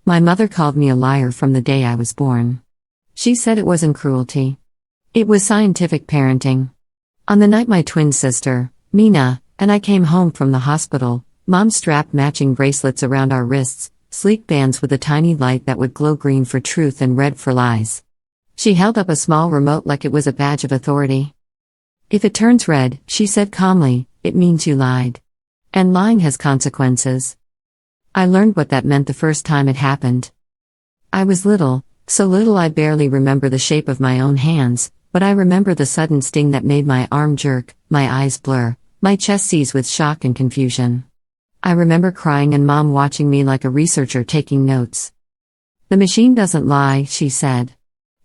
My mother called me a liar from the day I was born. She said it wasn't cruelty. It was scientific parenting. On the night my twin sister, Mina, and I came home from the hospital, Mom strapped matching bracelets around our wrists, sleek bands with a tiny light that would glow green for truth and red for lies. She held up a small remote like it was a badge of authority. "If it turns red," she said calmly, "it means you lied. And lying has consequences." I learned what that meant the first time it happened. I was little, so little I barely remember the shape of my own hands, but I remember the sudden sting that made my arm jerk, my eyes blur, my chest seize with shock and confusion. I remember crying and Mom watching me like a researcher taking notes. "The machine doesn't lie," she said.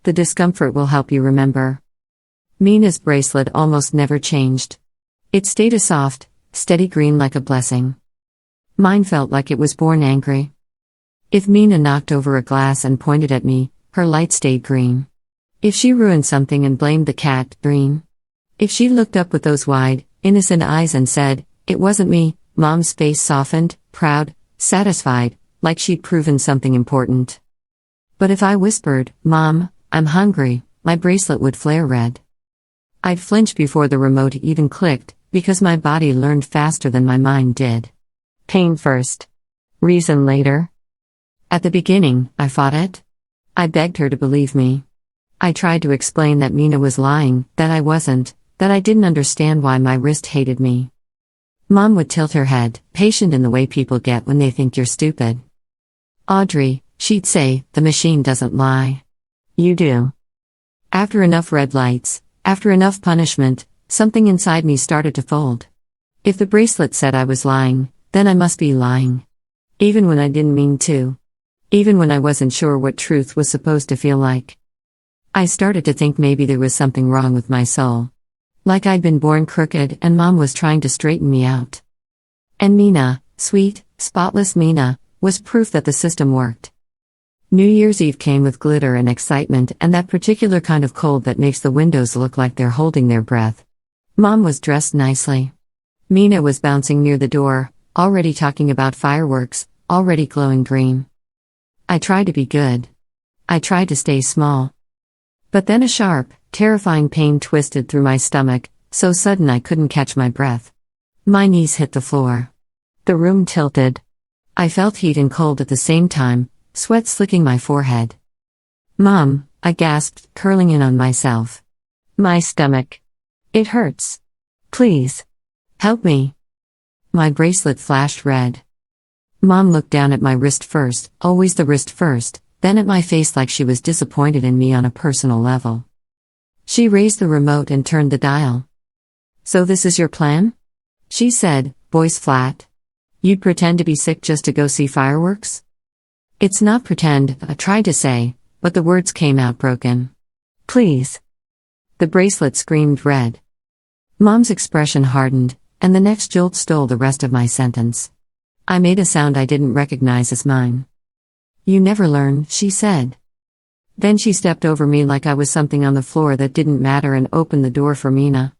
"The discomfort will help you remember." Mina's bracelet almost never changed. It stayed a soft, steady green like a blessing. Mine felt like it was born angry. If Mina knocked over a glass and pointed at me, her light stayed green. If she ruined something and blamed the cat, green. If she looked up with those wide, innocent eyes and said, "It wasn't me," Mom's face softened, proud, satisfied, like she'd proven something important. But if I whispered, "Mom, I'm hungry," my bracelet would flare red. I'd flinch before the remote even clicked, because my body learned faster than my mind did. Pain first. Reason later. At the beginning, I fought it. I begged her to believe me. I tried to explain that Mina was lying, that I wasn't, that I didn't understand why my wrist hated me. Mom would tilt her head, patient in the way people get when they think you're stupid. "Audrey," she'd say, "the machine doesn't lie. You do." After enough red lights, after enough punishment, something inside me started to fold. If the bracelet said I was lying, then I must be lying. Even when I didn't mean to. Even when I wasn't sure what truth was supposed to feel like. I started to think maybe there was something wrong with my soul. Like I'd been born crooked and Mom was trying to straighten me out. And Mina, sweet, spotless Mina, was proof that the system worked. New Year's Eve came with glitter and excitement and that particular kind of cold that makes the windows look like they're holding their breath. Mom was dressed nicely. Mina was bouncing near the door, already talking about fireworks, already glowing green. I tried to be good. I tried to stay small. But then a sharp, terrifying pain twisted through my stomach, so sudden I couldn't catch my breath. My knees hit the floor. The room tilted. I felt heat and cold at the same time, sweat slicking my forehead. "Mom," I gasped, curling in on myself. "My stomach. It hurts. Please. Help me." My bracelet flashed red. Mom looked down at my wrist first, always the wrist first, then at my face like she was disappointed in me on a personal level. She raised the remote and turned the dial. "So this is your plan?" she said, voice flat. "You'd pretend to be sick just to go see fireworks?" "It's not pretend," I tried to say, but the words came out broken. "Please." The bracelet screamed red. Mom's expression hardened, and the next jolt stole the rest of my sentence. I made a sound I didn't recognize as mine. "You never learn," she said. Then she stepped over me like I was something on the floor that didn't matter and opened the door for Mina.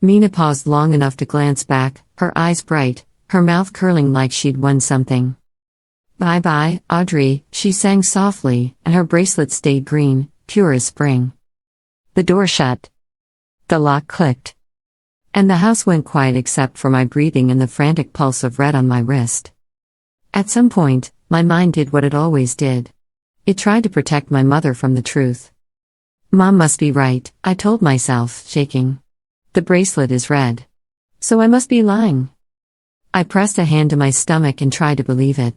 Mina paused long enough to glance back, her eyes bright, her mouth curling like she'd won something. "Bye-bye, Audrey," she sang softly, and her bracelet stayed green, pure as spring. The door shut. The lock clicked. And the house went quiet except for my breathing and the frantic pulse of red on my wrist. At some point, my mind did what it always did. It tried to protect my mother from the truth. "Mom must be right," I told myself, shaking. "The bracelet is red. So I must be lying." I pressed a hand to my stomach and tried to believe it.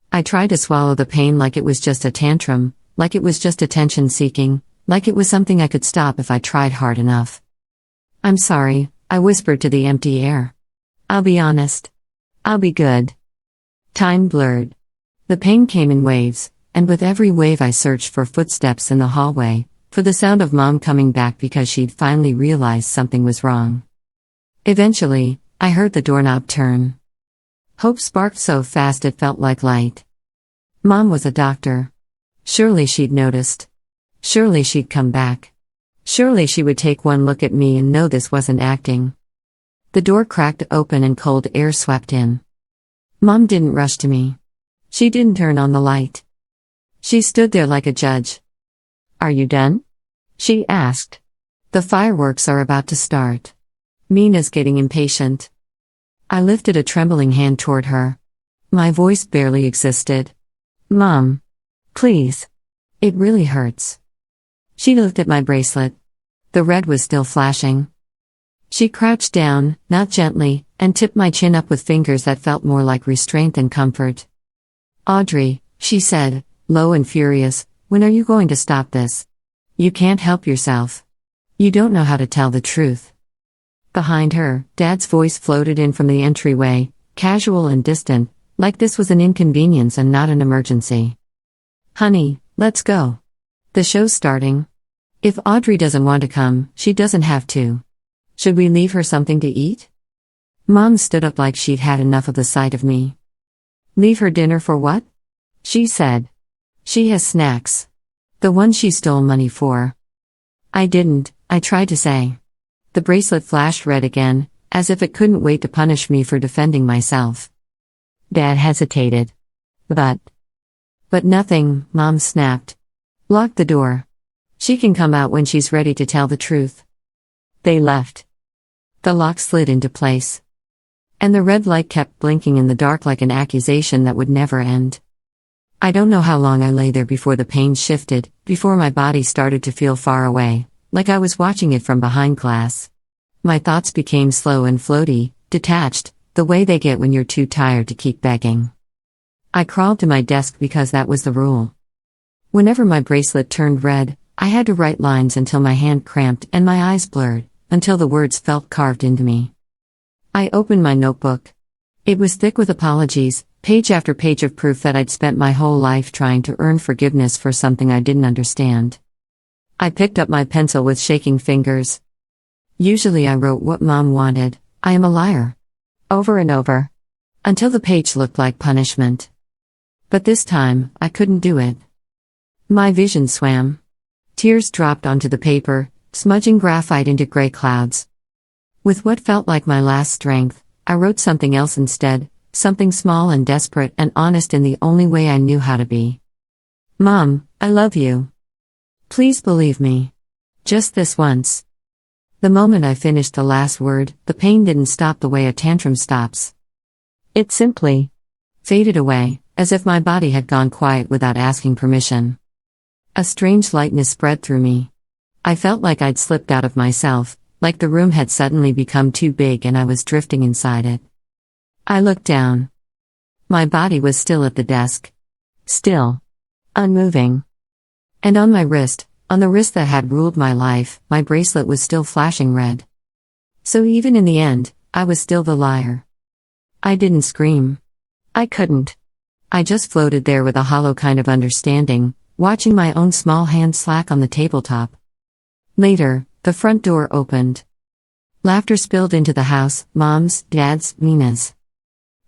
I tried to swallow the pain like it was just a tantrum, like it was just attention-seeking, like it was something I could stop if I tried hard enough. "I'm sorry," I whispered to the empty air. "I'll be honest. I'll be good." Time blurred. The pain came in waves, and with every wave I searched for footsteps in the hallway, for the sound of Mom coming back because she'd finally realized something was wrong. Eventually, I heard the doorknob turn. Hope sparked so fast it felt like light. Mom was a doctor. Surely she'd noticed. Surely she'd come back. Surely she would take one look at me and know this wasn't acting. The door cracked open and cold air swept in. Mom didn't rush to me. She didn't turn on the light. She stood there like a judge. "Are you done?" she asked. "The fireworks are about to start." Mina's getting impatient. I lifted a trembling hand toward her. My voice barely existed. "Mom. Please. It really hurts." She looked at my bracelet. The red was still flashing. She crouched down, not gently, and tipped my chin up with fingers that felt more like restraint than comfort. "Audrey," she said, low and furious, "when are you going to stop this? You can't help yourself. You don't know how to tell the truth." Behind her, Dad's voice floated in from the entryway, casual and distant, like this was an inconvenience and not an emergency. "Honey, let's go. The show's starting. If Audrey doesn't want to come, she doesn't have to. Should we leave her something to eat?" Mom stood up like she'd had enough of the sight of me. "Leave her dinner for what?" she said. "She has snacks. The one she stole money for." "I didn't," I tried to say. The bracelet flashed red again, as if it couldn't wait to punish me for defending myself. Dad hesitated. But nothing," Mom snapped. "Lock the door. She can come out when she's ready to tell the truth." They left. The lock slid into place. And the red light kept blinking in the dark like an accusation that would never end. I don't know how long I lay there before the pain shifted, before my body started to feel far away, like I was watching it from behind glass. My thoughts became slow and floaty, detached, the way they get when you're too tired to keep begging. I crawled to my desk because that was the rule. Whenever my bracelet turned red, I had to write lines until my hand cramped and my eyes blurred, until the words felt carved into me. I opened my notebook. It was thick with apologies, page after page of proof that I'd spent my whole life trying to earn forgiveness for something I didn't understand. I picked up my pencil with shaking fingers. Usually I wrote what Mom wanted, "I am a liar," over and over, until the page looked like punishment. But this time, I couldn't do it. My vision swam. Tears dropped onto the paper, smudging graphite into gray clouds. With what felt like my last strength, I wrote something else instead, something small and desperate and honest in the only way I knew how to be. "Mom, I love you. Please believe me. Just this once." The moment I finished the last word, the pain didn't stop the way a tantrum stops. It simply faded away, as if my body had gone quiet without asking permission. A strange lightness spread through me. I felt like I'd slipped out of myself, like the room had suddenly become too big and I was drifting inside it. I looked down. My body was still at the desk. Still. Unmoving. And on my wrist, on the wrist that had ruled my life, my bracelet was still flashing red. So even in the end, I was still the liar. I didn't scream. I couldn't. I just floated there with a hollow kind of understanding, watching my own small hand slack on the tabletop. Later, the front door opened. Laughter spilled into the house, Mom's, Dad's, Mina's.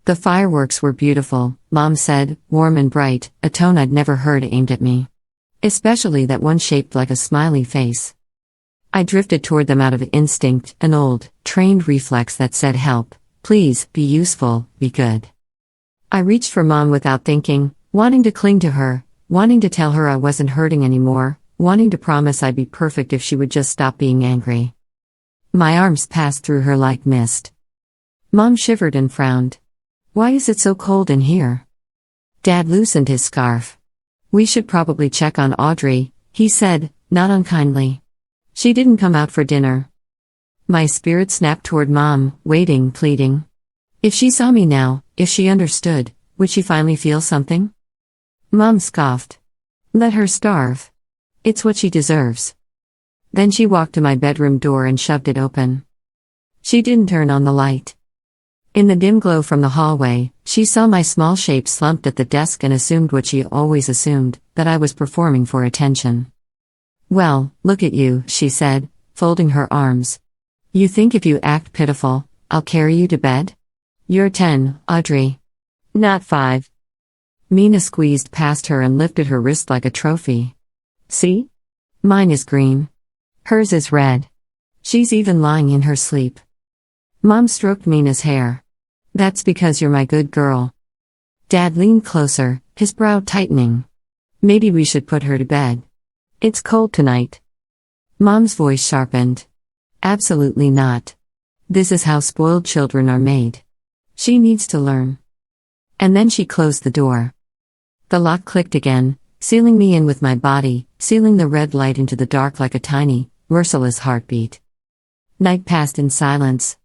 The fireworks were beautiful, Mom said, warm and bright, a tone I'd never heard aimed at me. Especially that one shaped like a smiley face. I drifted toward them out of instinct, an old, trained reflex that said help, please, be useful, be good. I reached for Mom without thinking, wanting to cling to her, wanting to tell her I wasn't hurting anymore, wanting to promise I'd be perfect if she would just stop being angry. My arms passed through her like mist. Mom shivered and frowned. "Why is it so cold in here?" Dad loosened his scarf. "We should probably check on Audrey," he said, not unkindly. "She didn't come out for dinner." My spirit snapped toward Mom, waiting, pleading. If she saw me now, if she understood, would she finally feel something? Mom scoffed. "Let her starve. It's what she deserves." Then she walked to my bedroom door and shoved it open. She didn't turn on the light. In the dim glow from the hallway, she saw my small shape slumped at the desk and assumed what she always assumed, that I was performing for attention. "Well, look at you," she said, folding her arms. "You think if you act pitiful, I'll carry you to bed? You're 10, Audrey. Not 5. Mina squeezed past her and lifted her wrist like a trophy. "See? Mine is green. Hers is red. She's even lying in her sleep." Mom stroked Mina's hair. "That's because you're my good girl." Dad leaned closer, his brow tightening. Maybe we should put her to bed. It's cold tonight. Mom's voice sharpened. Absolutely not. This is how spoiled children are made. She needs to learn. And then she closed the door. The lock clicked again, sealing me in with my body, sealing the red light into the dark like a tiny, merciless heartbeat. Night passed in silence.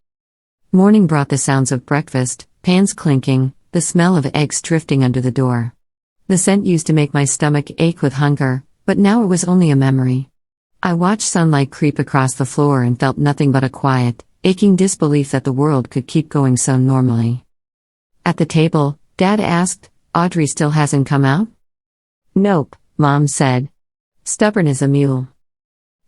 Morning brought the sounds of breakfast, pans clinking, the smell of eggs drifting under the door. The scent used to make my stomach ache with hunger, but now it was only a memory. I watched sunlight creep across the floor and felt nothing but a quiet, aching disbelief that the world could keep going so normally. At the table, Dad asked, "Audrey still hasn't come out?" "Nope," Mom said. "Stubborn as a mule."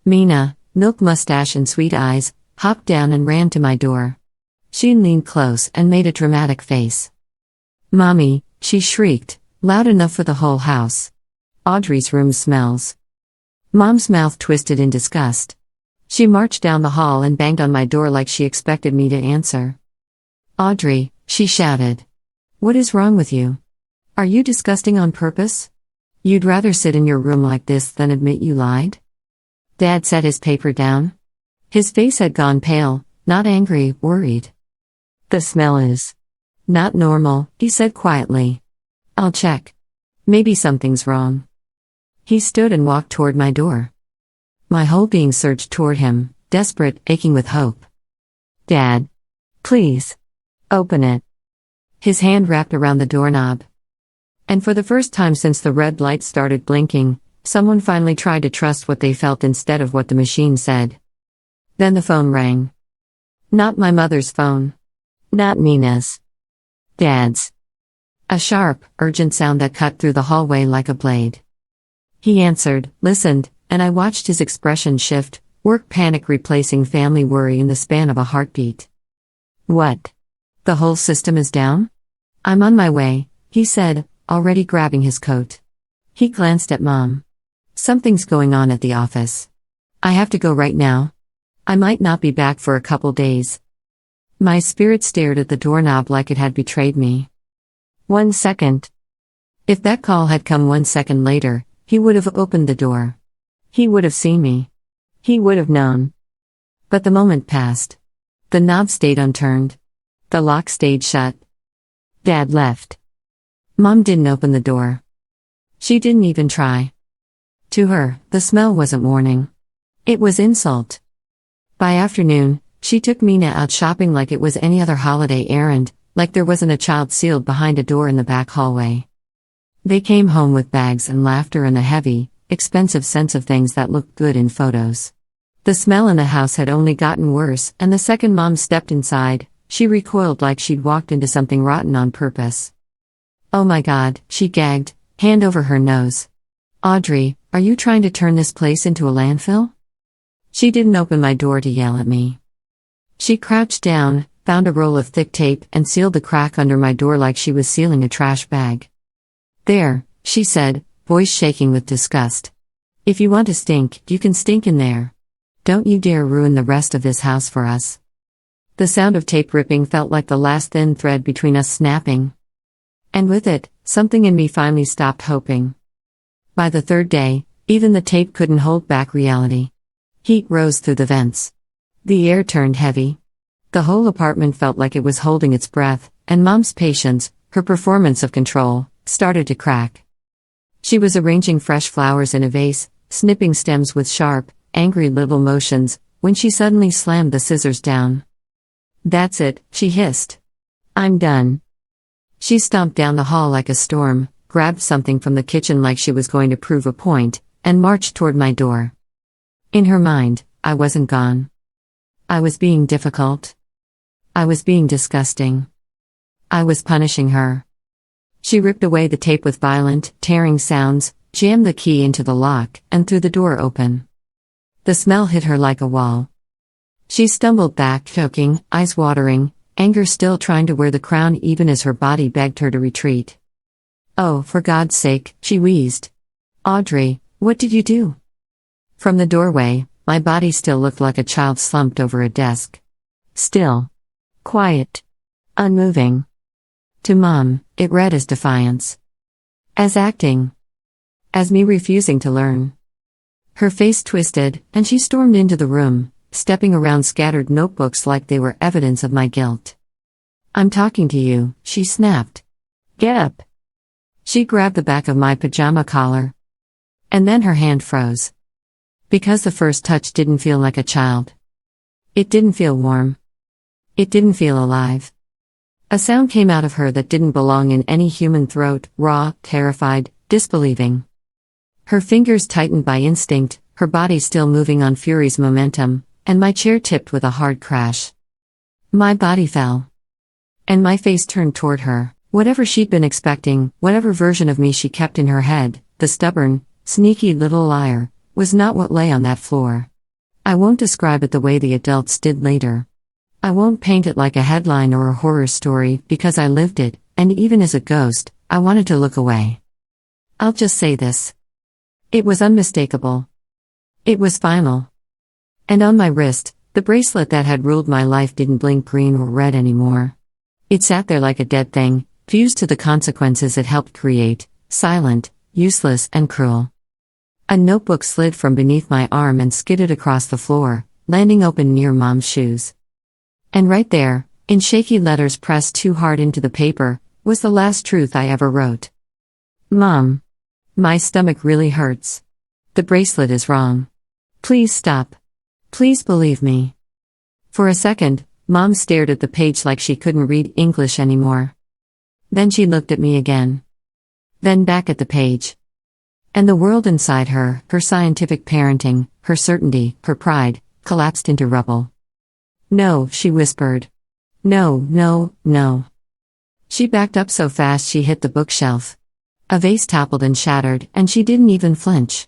Mina, milk mustache and sweet eyes, hopped down and ran to my door. She leaned close and made a dramatic face. "Mommy," she shrieked, loud enough for the whole house. "Audrey's room smells." Mom's mouth twisted in disgust. She marched down the hall and banged on my door like she expected me to answer. "Audrey," she shouted. "What is wrong with you? Are you disgusting on purpose? You'd rather sit in your room like this than admit you lied?" Dad set his paper down. His face had gone pale, not angry, worried. "The smell is not normal," he said quietly. "I'll check. Maybe something's wrong." He stood and walked toward my door. My whole being surged toward him, desperate, aching with hope. "Dad. Please. Open it." His hand wrapped around the doorknob. And for the first time since the red light started blinking, someone finally tried to trust what they felt instead of what the machine said. Then the phone rang. Not my mother's phone. Not Mina's. Dad's. A sharp, urgent sound that cut through the hallway like a blade. He answered, listened, and I watched his expression shift, work panic replacing family worry in the span of a heartbeat. "What? The whole system is down?" "I'm on my way," he said, already grabbing his coat. He glanced at Mom. "Something's going on at the office. I have to go right now. I might not be back for a couple days." My spirit stared at the doorknob like it had betrayed me. 1 second. If that call had come 1 second later, he would have opened the door. He would have seen me. He would have known. But the moment passed. The knob stayed unturned. The lock stayed shut. Dad left. Mom didn't open the door. She didn't even try. To her, the smell wasn't warning. It was insult. By afternoon, she took Mina out shopping like it was any other holiday errand, like there wasn't a child sealed behind a door in the back hallway. They came home with bags and laughter and a heavy, expensive sense of things that looked good in photos. The smell in the house had only gotten worse, and the second Mom stepped inside, she recoiled like she'd walked into something rotten on purpose. "Oh my God," she gagged, hand over her nose. "Audrey, are you trying to turn this place into a landfill?" She didn't open my door to yell at me. She crouched down, found a roll of thick tape, and sealed the crack under my door like she was sealing a trash bag. "There," she said, voice shaking with disgust. "If you want to stink, you can stink in there. Don't you dare ruin the rest of this house for us." The sound of tape ripping felt like the last thin thread between us snapping. And with it, something in me finally stopped hoping. By the third day, even the tape couldn't hold back reality. Heat rose through the vents. The air turned heavy. The whole apartment felt like it was holding its breath, and Mom's patience, her performance of control, started to crack. She was arranging fresh flowers in a vase, snipping stems with sharp, angry little motions, when she suddenly slammed the scissors down. "That's it," she hissed. "I'm done." She stomped down the hall like a storm, grabbed something from the kitchen like she was going to prove a point, and marched toward my door. In her mind, I wasn't gone. I was being difficult. I was being disgusting. I was punishing her. She ripped away the tape with violent, tearing sounds, jammed the key into the lock, and threw the door open. The smell hit her like a wall. She stumbled back, choking, eyes watering, anger still trying to wear the crown even as her body begged her to retreat. "Oh, for God's sake," she wheezed. "Audrey, what did you do?" From the doorway, my body still looked like a child slumped over a desk. Still. Quiet. Unmoving. To Mom, it read as defiance. As acting. as me refusing to learn. Her face twisted, and she stormed into the room, stepping around scattered notebooks like they were evidence of my guilt. "I'm talking to you," she snapped. "Get up." She grabbed the back of my pajama collar. And then her hand froze. Because the first touch didn't feel like a child. It didn't feel warm. It didn't feel alive. A sound came out of her that didn't belong in any human throat, raw, terrified, disbelieving. Her fingers tightened by instinct, her body still moving on fury's momentum, and my chair tipped with a hard crash. My body fell. And my face turned toward her. Whatever she'd been expecting, whatever version of me she kept in her head, the stubborn, sneaky little liar, was not what lay on that floor. I won't describe it the way the adults did later. I won't paint it like a headline or a horror story, because I lived it, and even as a ghost, I wanted to look away. I'll just say this. It was unmistakable. It was final. And on my wrist, the bracelet that had ruled my life didn't blink green or red anymore. It sat there like a dead thing, fused to the consequences it helped create, silent, useless, and cruel. A notebook slid from beneath my arm and skidded across the floor, landing open near Mom's shoes. And right there, in shaky letters pressed too hard into the paper, was the last truth I ever wrote. Mom. My stomach really hurts. The bracelet is wrong. Please stop. Please believe me. For a second, Mom stared at the page like she couldn't read English anymore. Then she looked at me again. Then back at the page. And the world inside her, her scientific parenting, her certainty, her pride, collapsed into rubble. "No," she whispered. "No, no, no." She backed up so fast she hit the bookshelf. A vase toppled and shattered, and she didn't even flinch.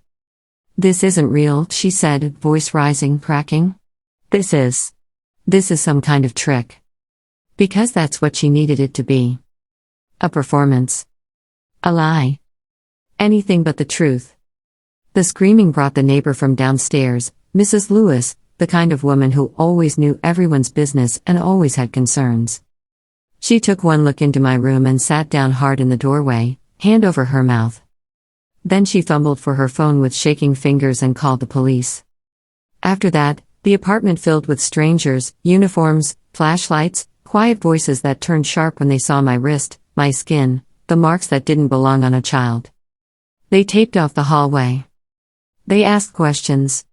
"This isn't real," she said, voice rising, cracking. This is some kind of trick." Because that's what she needed it to be. A performance. A lie. Anything but the truth. The screaming brought the neighbor from downstairs, Mrs. Lewis, the kind of woman who always knew everyone's business and always had concerns. She took one look into my room and sat down hard in the doorway, hand over her mouth. Then she fumbled for her phone with shaking fingers and called the police. After that, the apartment filled with strangers, uniforms, flashlights, quiet voices that turned sharp when they saw my wrist, my skin, the marks that didn't belong on a child. They taped off the hallway. They asked questions.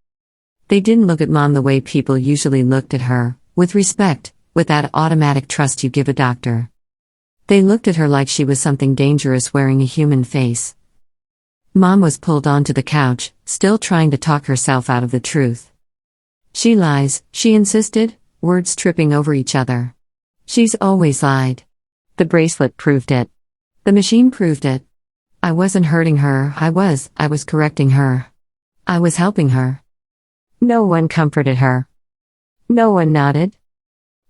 They didn't look at Mom the way people usually looked at her, with respect, with that automatic trust you give a doctor. They looked at her like she was something dangerous wearing a human face. Mom was pulled onto the couch, still trying to talk herself out of the truth. "She lies," she insisted, words tripping over each other. "She's always lied. The bracelet proved it. The machine proved it. I wasn't hurting her, I was correcting her. I was helping her." No one comforted her. No one nodded.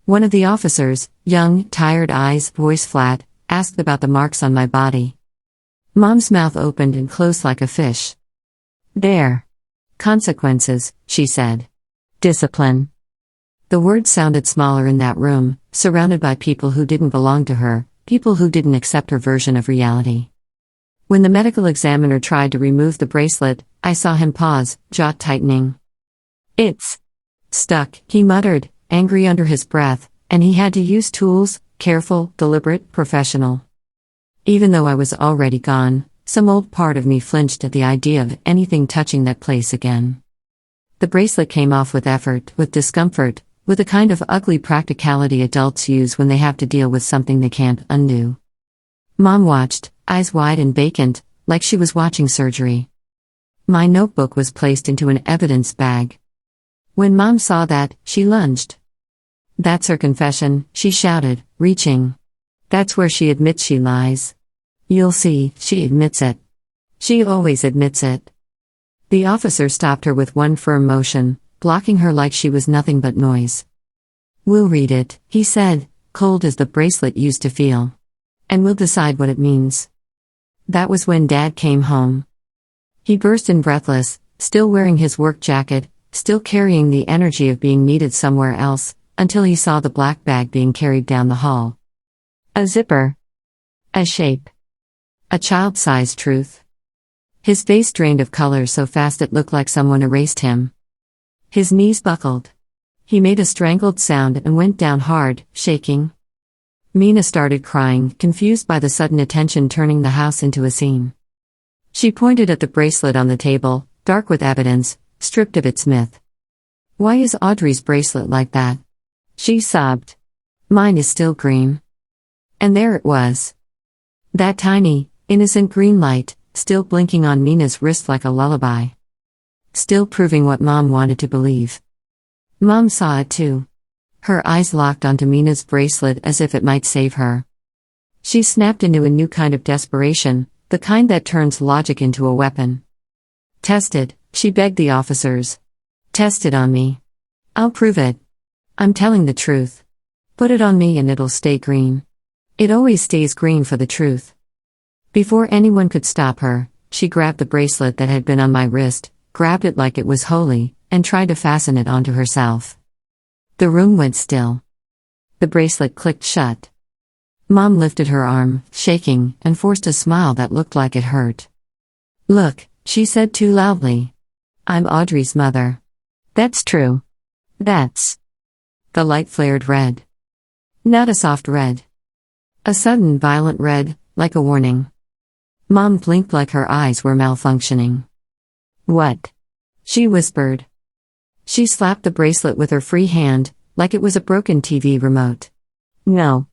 One of the officers, young, tired eyes, voice flat, asked about the marks on my body. Mom's mouth opened and closed like a fish. "There. Consequences," she said. "Discipline." The words sounded smaller in that room, surrounded by people who didn't belong to her, people who didn't accept her version of reality. When the medical examiner tried to remove the bracelet, I saw him pause, jaw tightening. "It's stuck," he muttered, angry under his breath, and he had to use tools, careful, deliberate, professional. Even though I was already gone, some old part of me flinched at the idea of anything touching that place again. The bracelet came off with effort, with discomfort, with a kind of ugly practicality adults use when they have to deal with something they can't undo. Mom watched, eyes wide and vacant, like she was watching surgery. My notebook was placed into an evidence bag. When Mom saw that, she lunged. "That's her confession," she shouted, reaching. "That's where she admits she lies. You'll see, she admits it. She always admits it." The officer stopped her with one firm motion, blocking her like she was nothing but noise. "We'll read it," he said, cold as the bracelet used to feel. "And we'll decide what it means." That was when Dad came home. He burst in breathless, still wearing his work jacket, still carrying the energy of being needed somewhere else, until he saw the black bag being carried down the hall. A zipper. A shape. A child-sized truth. His face drained of color so fast it looked like someone erased him. His knees buckled. He made a strangled sound and went down hard, shaking. Mina started crying, confused by the sudden attention turning the house into a scene. She pointed at the bracelet on the table, dark with evidence, stripped of its myth. "Why is Audrey's bracelet like that?" she sobbed. "Mine is still green." And there it was. That tiny, innocent green light, still blinking on Mina's wrist like a lullaby. Still proving what Mom wanted to believe. Mom saw it too. Her eyes locked onto Mina's bracelet as if it might save her. She snapped into a new kind of desperation, the kind that turns logic into a weapon. "Test it," she begged the officers. "Test it on me. I'll prove it. I'm telling the truth. Put it on me and it'll stay green. It always stays green for the truth." Before anyone could stop her, she grabbed the bracelet that had been on my wrist, grabbed it like it was holy, and tried to fasten it onto herself. The room went still. The bracelet clicked shut. Mom lifted her arm, shaking, and forced a smile that looked like it hurt. "Look," she said too loudly. "I'm Audrey's mother. That's true. That's..." The light flared red. Not a soft red. A sudden violent red, like a warning. Mom blinked like her eyes were malfunctioning. "What?" she whispered. She slapped the bracelet with her free hand, like it was a broken TV remote. "No.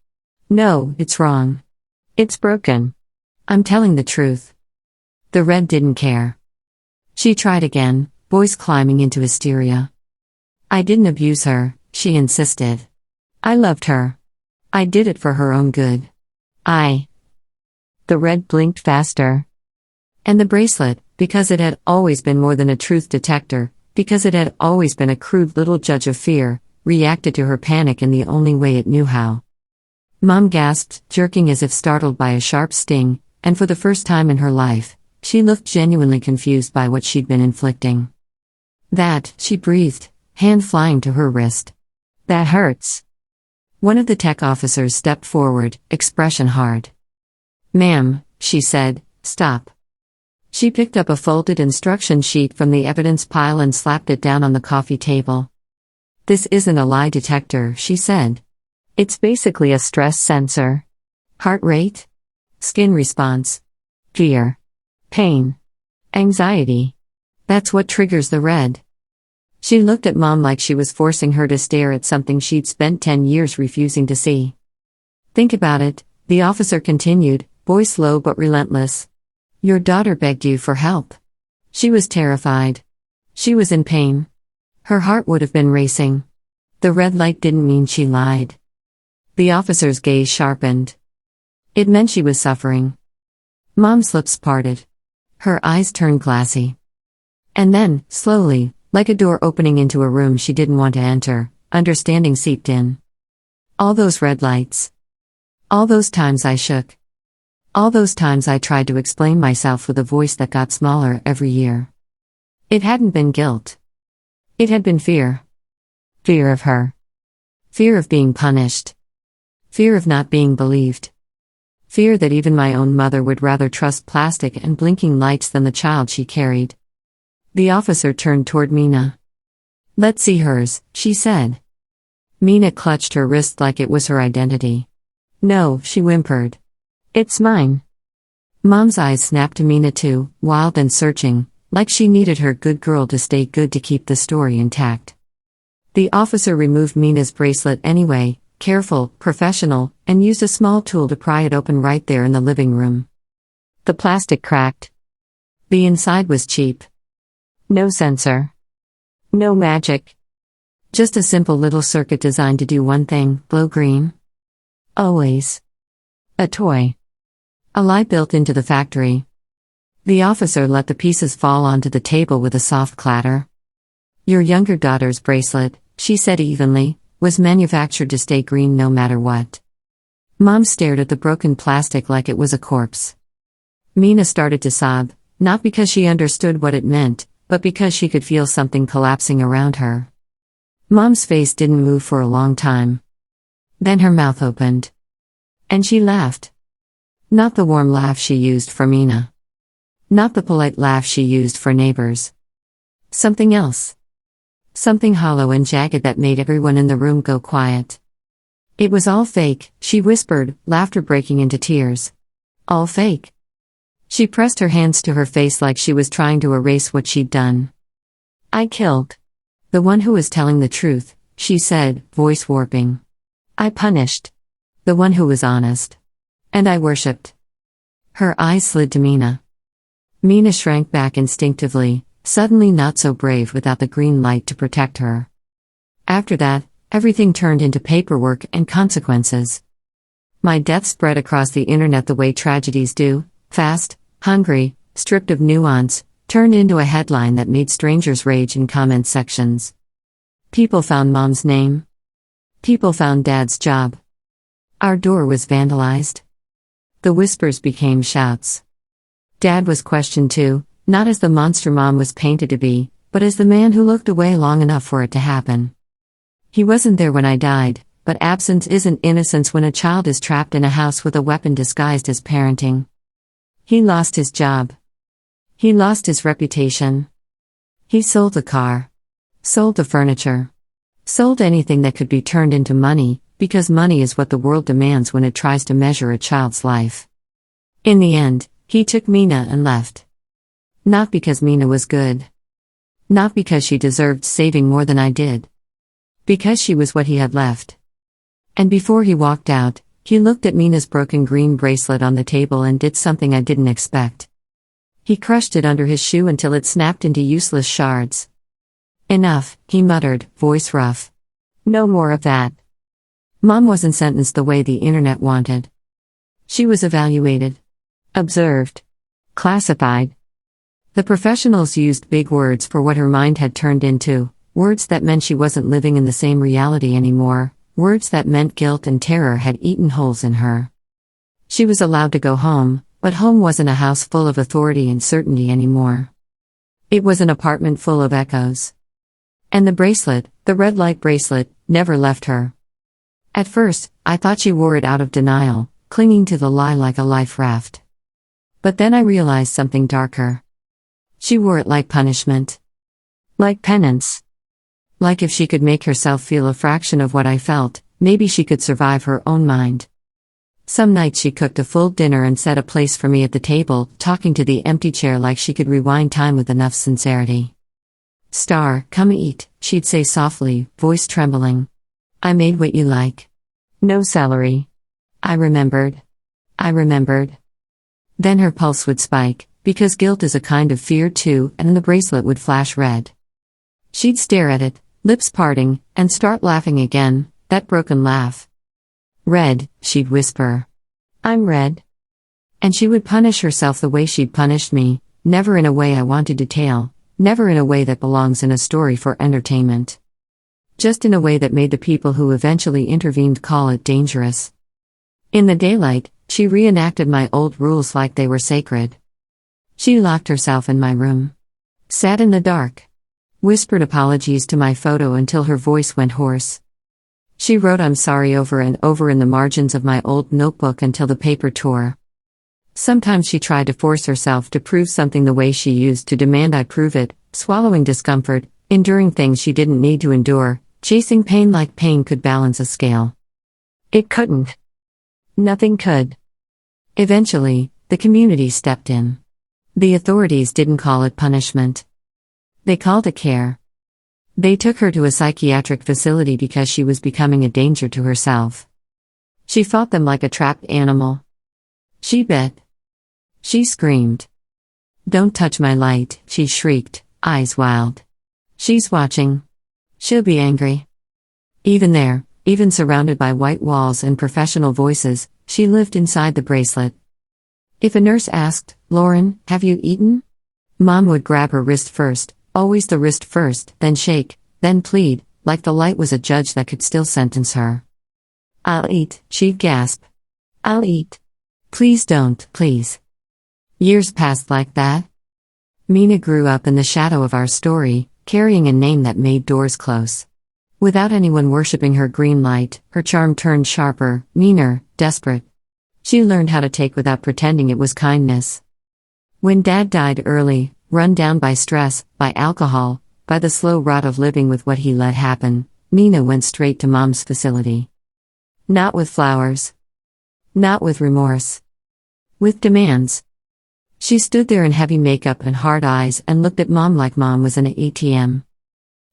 No, it's wrong. It's broken. I'm telling the truth." The red didn't care. She tried again, voice climbing into hysteria. "I didn't abuse her," she insisted. "I loved her. I did it for her own good. The red blinked faster. And the bracelet, because it had always been more than a truth detector, because it had always been a crude little judge of fear, reacted to her panic in the only way it knew how. Mom gasped, jerking as if startled by a sharp sting, and for the first time in her life, she looked genuinely confused by what she'd been inflicting. "That," she breathed, hand flying to her wrist. "That hurts." One of the tech officers stepped forward, expression hard. "Ma'am," she said, "stop." She picked up a folded instruction sheet from the evidence pile and slapped it down on the coffee table. "This isn't a lie detector," she said. "It's basically a stress sensor. Heart rate, skin response, fear, pain, anxiety. That's what triggers the red." She looked at Mom like she was forcing her to stare at something she'd spent 10 years refusing to see. "Think about it," the officer continued, voice low but relentless. "Your daughter begged you for help. She was terrified. She was in pain. Her heart would have been racing. The red light didn't mean she lied." The officer's gaze sharpened. It meant she was suffering. Mom's lips parted. Her eyes turned glassy. And then, slowly, like a door opening into a room she didn't want to enter, understanding seeped in. All those red lights. All those times I shook. All those times I tried to explain myself with a voice that got smaller every year. It hadn't been guilt. It had been fear. Fear of her. Fear of being punished. Fear of not being believed. Fear that even my own mother would rather trust plastic and blinking lights than the child she carried. The officer turned toward Mina. "Let's see hers," she said. Mina clutched her wrist like it was her identity. "No," she whimpered. "It's mine." Mom's eyes snapped to Mina too, wild and searching, like she needed her good girl to stay good to keep the story intact. The officer removed Mina's bracelet anyway, careful, professional, and used a small tool to pry it open right there in the living room. The plastic cracked. The inside was cheap. No sensor. No magic. Just a simple little circuit designed to do one thing, glow green. Always. A toy. A lie built into the factory. The officer let the pieces fall onto the table with a soft clatter. "Your younger daughter's bracelet," she said evenly, "was manufactured to stay green no matter what." Mom stared at the broken plastic like it was a corpse. Mina started to sob, not because she understood what it meant, but because she could feel something collapsing around her. Mom's face didn't move for a long time. Then her mouth opened. And she laughed. Not the warm laugh she used for Mina. Not the polite laugh she used for neighbors. Something else. Something hollow and jagged that made everyone in the room go quiet. It was all fake, she whispered, laughter breaking into tears. All fake. She pressed her hands to her face like she was trying to erase what she'd done. I killed. The one who was telling the truth, she said, voice warping. I punished. The one who was honest. And I worshipped. Her eyes slid to Mina. Mina shrank back instinctively, suddenly not so brave without the green light to protect her. After that, everything turned into paperwork and consequences. My death spread across the internet the way tragedies do, fast, hungry, stripped of nuance, turned into a headline that made strangers rage in comment sections. People found Mom's name. People found Dad's job. Our door was vandalized. The whispers became shouts. Dad was questioned too, not as the monster Mom was painted to be, but as the man who looked away long enough for it to happen. He wasn't there when I died, but absence isn't innocence when a child is trapped in a house with a weapon disguised as parenting. He lost his job. He lost his reputation. He sold the car. Sold the furniture. Sold anything that could be turned into money, because money is what the world demands when it tries to measure a child's life. In the end, he took Mina and left. Not because Mina was good. Not because she deserved saving more than I did. Because she was what he had left. And before he walked out, he looked at Mina's broken green bracelet on the table and did something I didn't expect. He crushed it under his shoe until it snapped into useless shards. Enough, he muttered, voice rough. No more of that. Mom wasn't sentenced the way the internet wanted. She was evaluated. Observed. Classified. The professionals used big words for what her mind had turned into, words that meant she wasn't living in the same reality anymore, words that meant guilt and terror had eaten holes in her. She was allowed to go home, but home wasn't a house full of authority and certainty anymore. It was an apartment full of echoes. And the bracelet, the red light bracelet, never left her. At first, I thought she wore it out of denial, clinging to the lie like a life raft. But then I realized something darker. She wore it like punishment. Like penance. Like if she could make herself feel a fraction of what I felt, maybe she could survive her own mind. Some nights she cooked a full dinner and set a place for me at the table, talking to the empty chair like she could rewind time with enough sincerity. Star, come eat, she'd say softly, voice trembling. I made what you like. No celery. I remembered. Then her pulse would spike, because guilt is a kind of fear too, and the bracelet would flash red. She'd stare at it, lips parting, and start laughing again, that broken laugh. Red, she'd whisper. I'm red. And she would punish herself the way she'd punished me, never in a way I want to detail, never in a way that belongs in a story for entertainment. Just in a way that made the people who eventually intervened call it dangerous. In the daylight, she reenacted my old rules like they were sacred. She locked herself in my room. Sat in the dark. Whispered apologies to my photo until her voice went hoarse. She wrote I'm sorry over and over in the margins of my old notebook until the paper tore. Sometimes she tried to force herself to prove something the way she used to demand I prove it, swallowing discomfort, enduring things she didn't need to endure, chasing pain like pain could balance a scale. It couldn't. Nothing could. Eventually, the community stepped in. The authorities didn't call it punishment. They called it care. They took her to a psychiatric facility because she was becoming a danger to herself. She fought them like a trapped animal. She bit. She screamed. Don't touch my light, she shrieked, eyes wild. She's watching. She'll be angry. Even there, even surrounded by white walls and professional voices, she lived inside the bracelet. If a nurse asked, Lauren, have you eaten? Mom would grab her wrist first, always the wrist first, then shake, then plead, like the light was a judge that could still sentence her. I'll eat, she'd gasp. I'll eat. Please don't, please. Years passed like that. Mina grew up in the shadow of our story, carrying a name that made doors close. Without anyone worshipping her green light, her charm turned sharper, meaner, desperate. She learned how to take without pretending it was kindness. When Dad died early, run down by stress, by alcohol, by the slow rot of living with what he let happen, Mina went straight to Mom's facility. Not with flowers. Not with remorse. With demands. She stood there in heavy makeup and hard eyes and looked at Mom like Mom was an ATM.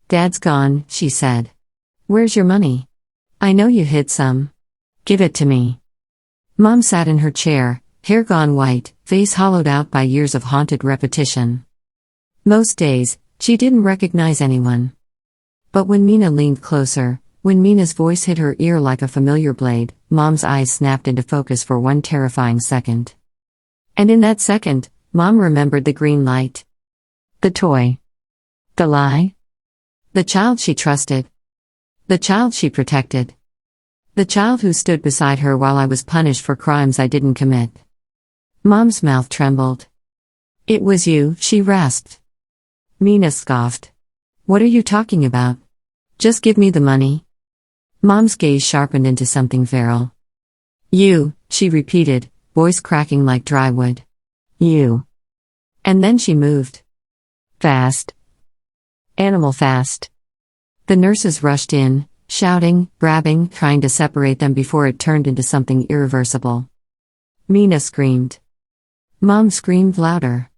"Dad's gone," she said. "Where's your money? I know you hid some. Give it to me." Mom sat in her chair, hair gone white, face hollowed out by years of haunted repetition. Most days, she didn't recognize anyone. But when Mina leaned closer, when Mina's voice hit her ear like a familiar blade, Mom's eyes snapped into focus for one terrifying second. And in that second, Mom remembered the green light. The toy. The lie. The child she trusted. The child she protected. The child who stood beside her while I was punished for crimes I didn't commit. Mom's mouth trembled. "It was you," she rasped. Mina scoffed. "What are you talking about? Just give me the money." Mom's gaze sharpened into something feral. "You," she repeated, voice cracking like dry wood. "You." And then she moved. Fast. Animal fast. The nurses rushed in, shouting, grabbing, trying to separate them before it turned into something irreversible. Mina screamed. Mom screamed louder.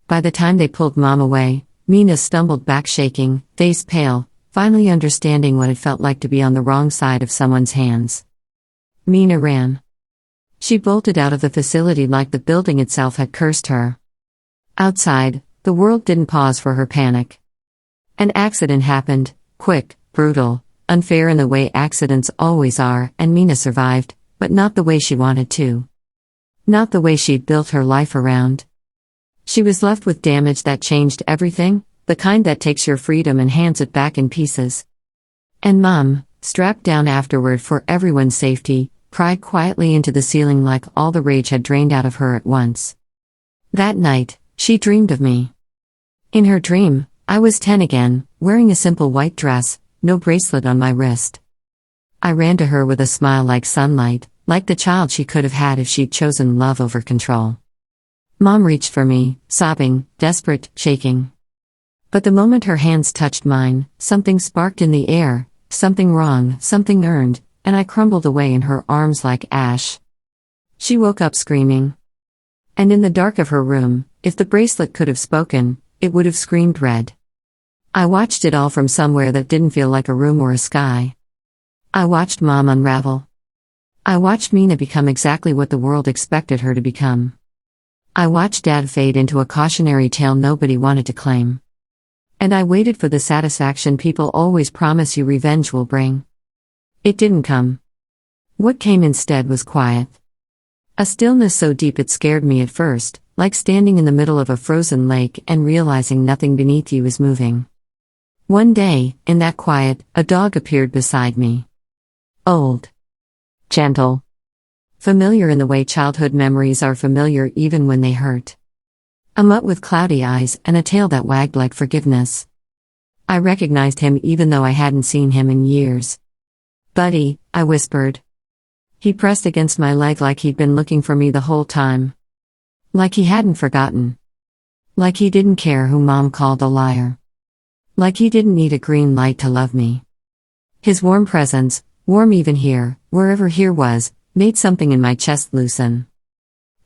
By the time they pulled Mom away, Mina stumbled back shaking, face pale, finally understanding what it felt like to be on the wrong side of someone's hands. Mina ran. She bolted out of the facility like the building itself had cursed her. Outside, the world didn't pause for her panic. An accident happened, quick, brutal, unfair in the way accidents always are, and Mina survived, but not the way she wanted to. Not the way she'd built her life around. She was left with damage that changed everything, the kind that takes your freedom and hands it back in pieces. And Mom, strapped down afterward for everyone's safety, cried quietly into the ceiling like all the rage had drained out of her at once. That night, she dreamed of me. In her dream, I was 10 again, wearing a simple white dress, no bracelet on my wrist. I ran to her with a smile like sunlight, like the child she could have had if she'd chosen love over control. Mom reached for me, sobbing, desperate, shaking. But the moment her hands touched mine, something sparked in the air, something wrong, something earned, and I crumbled away in her arms like ash. She woke up screaming. And in the dark of her room, if the bracelet could have spoken, it would have screamed red. I watched it all from somewhere that didn't feel like a room or a sky. I watched Mom unravel. I watched Mina become exactly what the world expected her to become. I watched Dad fade into a cautionary tale nobody wanted to claim. And I waited for the satisfaction people always promise you revenge will bring. It didn't come. What came instead was quiet. A stillness so deep it scared me at first, like standing in the middle of a frozen lake and realizing nothing beneath you is moving. One day, in that quiet, a dog appeared beside me. Old. Gentle. Familiar in the way childhood memories are familiar even when they hurt. A mutt with cloudy eyes and a tail that wagged like forgiveness. I recognized him even though I hadn't seen him in years. "Buddy," I whispered. He pressed against my leg like he'd been looking for me the whole time. Like he hadn't forgotten. Like he didn't care who Mom called a liar. Like he didn't need a green light to love me. His warm presence, warm even here, wherever here was, made something in my chest loosen.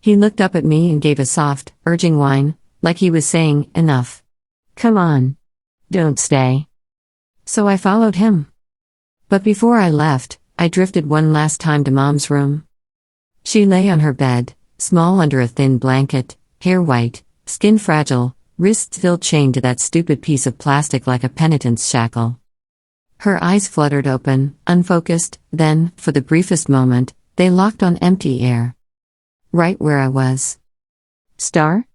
He looked up at me and gave a soft, urging whine, like he was saying, "Enough. Come on. Don't stay." So I followed him. But before I left, I drifted one last time to Mom's room. She lay on her bed, small under a thin blanket, hair white, skin fragile, wrists still chained to that stupid piece of plastic like a penitent's shackle. Her eyes fluttered open, unfocused, then, for the briefest moment, they locked on empty air. Right where I was. "Star?"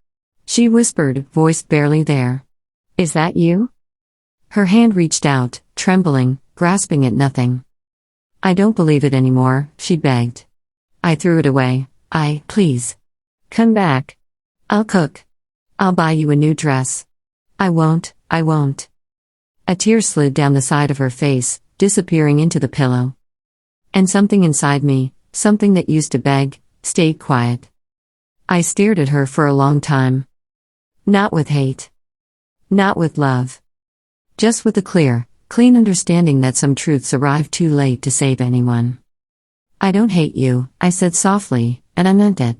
she whispered, voice barely there. "Is that you?" Her hand reached out, trembling, grasping at nothing. "I don't believe it anymore," she begged. I threw it away. Please. Come back. I'll cook. I'll buy you a new dress. I won't. A tear slid down the side of her face, disappearing into the pillow. And something inside me, something that used to beg, stayed quiet. I stared at her for a long time. Not with hate. Not with love. Just with the clean understanding that some truths arrive too late to save anyone. I don't hate you, I said softly, and I meant it.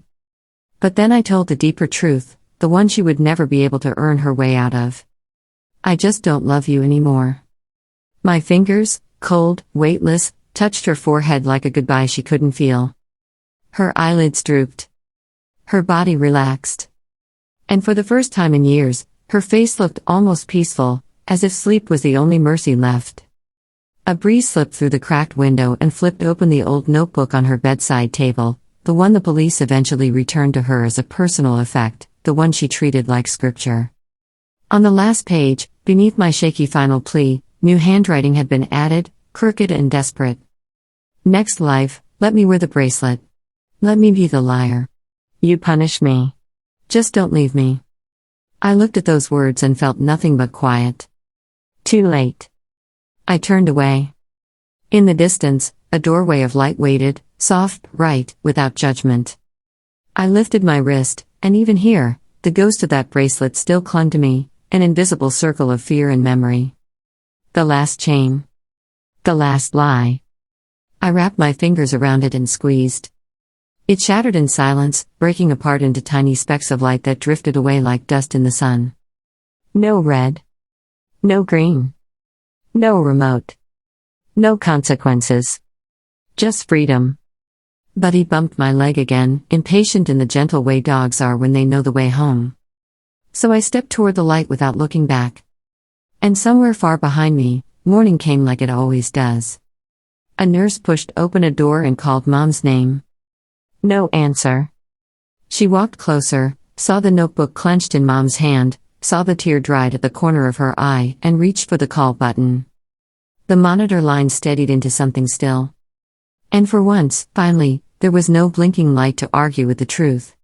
But then I told the deeper truth, the one she would never be able to earn her way out of. I just don't love you anymore. My fingers, cold, weightless, touched her forehead like a goodbye she couldn't feel. Her eyelids drooped. Her body relaxed. And for the first time in years, her face looked almost peaceful, as if sleep was the only mercy left. A breeze slipped through the cracked window and flipped open the old notebook on her bedside table, the one the police eventually returned to her as a personal effect, the one she treated like scripture. On the last page, beneath my shaky final plea, new handwriting had been added, crooked and desperate. Next life, let me wear the bracelet. Let me be the liar. You punish me. Just don't leave me. I looked at those words and felt nothing but quiet. Too late. I turned away. In the distance, a doorway of light waited, soft, bright, without judgment. I lifted my wrist, and even here, the ghost of that bracelet still clung to me, an invisible circle of fear and memory. The last chain. The last lie. I wrapped my fingers around it and squeezed. It shattered in silence, breaking apart into tiny specks of light that drifted away like dust in the sun. No red. No green. No remote. No consequences. Just freedom. Buddy bumped my leg again, impatient in the gentle way dogs are when they know the way home. So I stepped toward the light without looking back. And somewhere far behind me, morning came like it always does. A nurse pushed open a door and called Mom's name. No answer. She walked closer, saw the notebook clenched in Mom's hand, saw the tear dried at the corner of her eye, and reached for the call button. The monitor line steadied into something still. And for once, finally, there was no blinking light to argue with the truth.